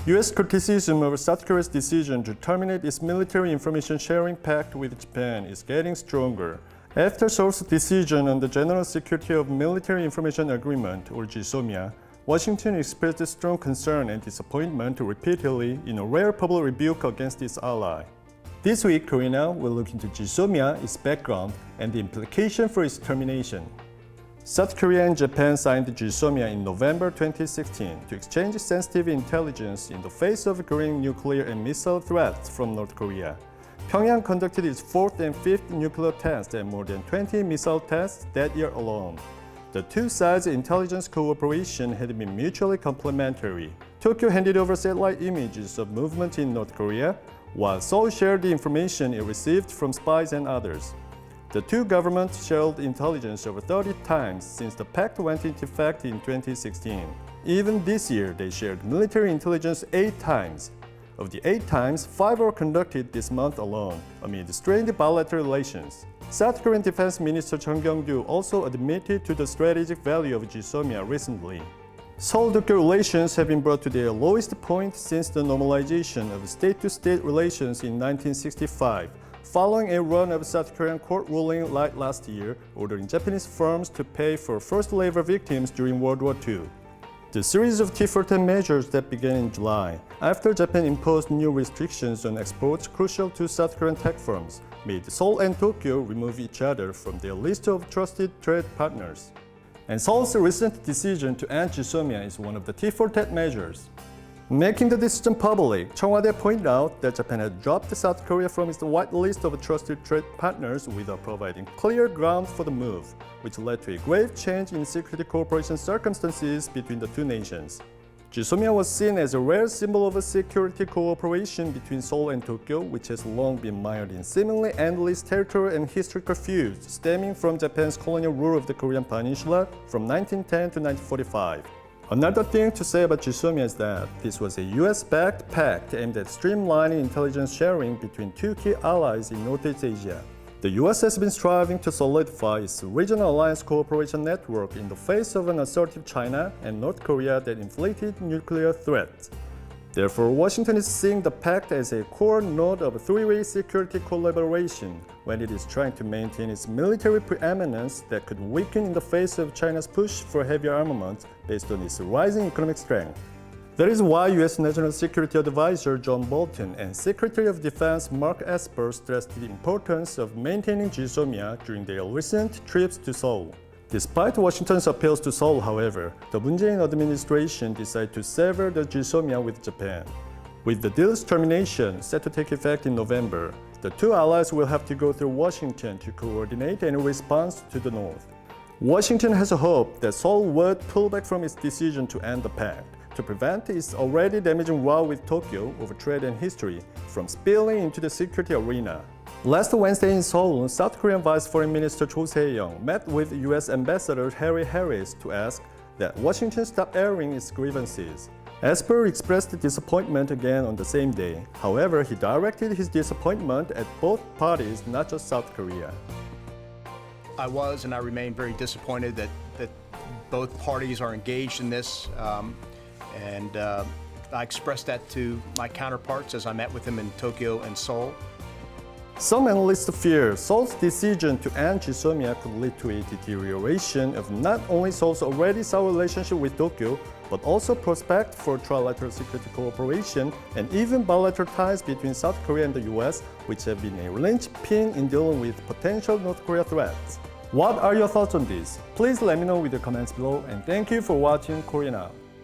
U.S. criticism of South Korea's decision to terminate its military information sharing pact with Japan is getting stronger. After Seoul's decision on the General Security of Military Information Agreement, or GSOMIA, Washington expressed strong concern and disappointment repeatedly in a rare public rebuke against its ally. This week, Korea Now will look into GSOMIA, its background, and the implication for its termination. South Korea and Japan signed GSOMIA in November 2016 to exchange sensitive intelligence in the face of growing nuclear and missile threats from North Korea. Pyongyang conducted its fourth and fifth nuclear tests and more than 20 missile tests that year alone. The two sides' intelligence cooperation had been mutually complementary. Tokyo handed over satellite images of movement in North Korea, while Seoul shared the information it received from spies and others. The two governments shared intelligence over 30 times since the pact went into effect in 2016. Even this year, they shared military intelligence 8 times. Of the 8 times, 5 were conducted this month alone, amid strained bilateral relations. South Korean Defense Minister Chung Kyung-do also admitted to the strategic value of GSOMIA recently. Seoul-Tokyo relations have been brought to their lowest point since the normalization of state-to-state relations in 1965, following a run of South Korean court ruling late last year ordering Japanese firms to pay for forced labor victims during World War II. The series of tit-for-tat measures that began in July, after Japan imposed new restrictions on exports crucial to South Korean tech firms, made Seoul and Tokyo remove each other from their list of trusted trade partners. And Seoul's recent decision to end GSOMIA is one of the tit-for-tat measures. Making the decision public, Cheong Wa-dae pointed out that Japan had dropped South Korea from its white list of trusted trade partners without providing clear ground for the move, which led to a grave change in security cooperation circumstances between the two nations. GSOMIA was seen as a rare symbol of security cooperation between Seoul and Tokyo, which has long been mired in seemingly endless territorial and historical feuds stemming from Japan's colonial rule of the Korean Peninsula from 1910 to 1945. Another thing to say about GSOMIA is that this was a US-backed pact aimed at streamlining intelligence sharing between two key allies in Northeast Asia. The US has been striving to solidify its regional alliance cooperation network in the face of an assertive China and North Korea that inflicted nuclear threats. Therefore, Washington is seeing the pact as a core node of three-way security collaboration when it is trying to maintain its military preeminence that could weaken in the face of China's push for heavier armaments based on its rising economic strength. That is why U.S. National Security Advisor John Bolton and Secretary of Defense Mark Esper stressed the importance of maintaining GSOMIA during their recent trips to Seoul. Despite Washington's appeals to Seoul, however, the Moon Jae-in administration decided to sever the GSOMIA with Japan. With the deal's termination set to take effect in November, the two allies will have to go through Washington to coordinate any response to the North. Washington has a hope that Seoul would pull back from its decision to end the pact, to prevent its already damaging row with Tokyo over trade and history from spilling into the security arena. Last Wednesday in Seoul, South Korean Vice Foreign Minister Cho Se-young met with U.S. Ambassador Harry Harris to ask that Washington stop airing its grievances. Esper expressed disappointment again on the same day. However, he directed his disappointment at both parties, not just South Korea. I was and I remain very disappointed that both parties are engaged in this, and I expressed that to my counterparts as I met with them in Tokyo and Seoul. Some analysts fear Seoul's decision to end GSOMIA could lead to a deterioration of not only Seoul's already sour relationship with Tokyo, but also prospect for trilateral security cooperation and even bilateral ties between South Korea and the US, which have been a lynchpin in dealing with potential North Korea threats. What are your thoughts on this? Please let me know with your comments below, and thank you for watching Korea Now.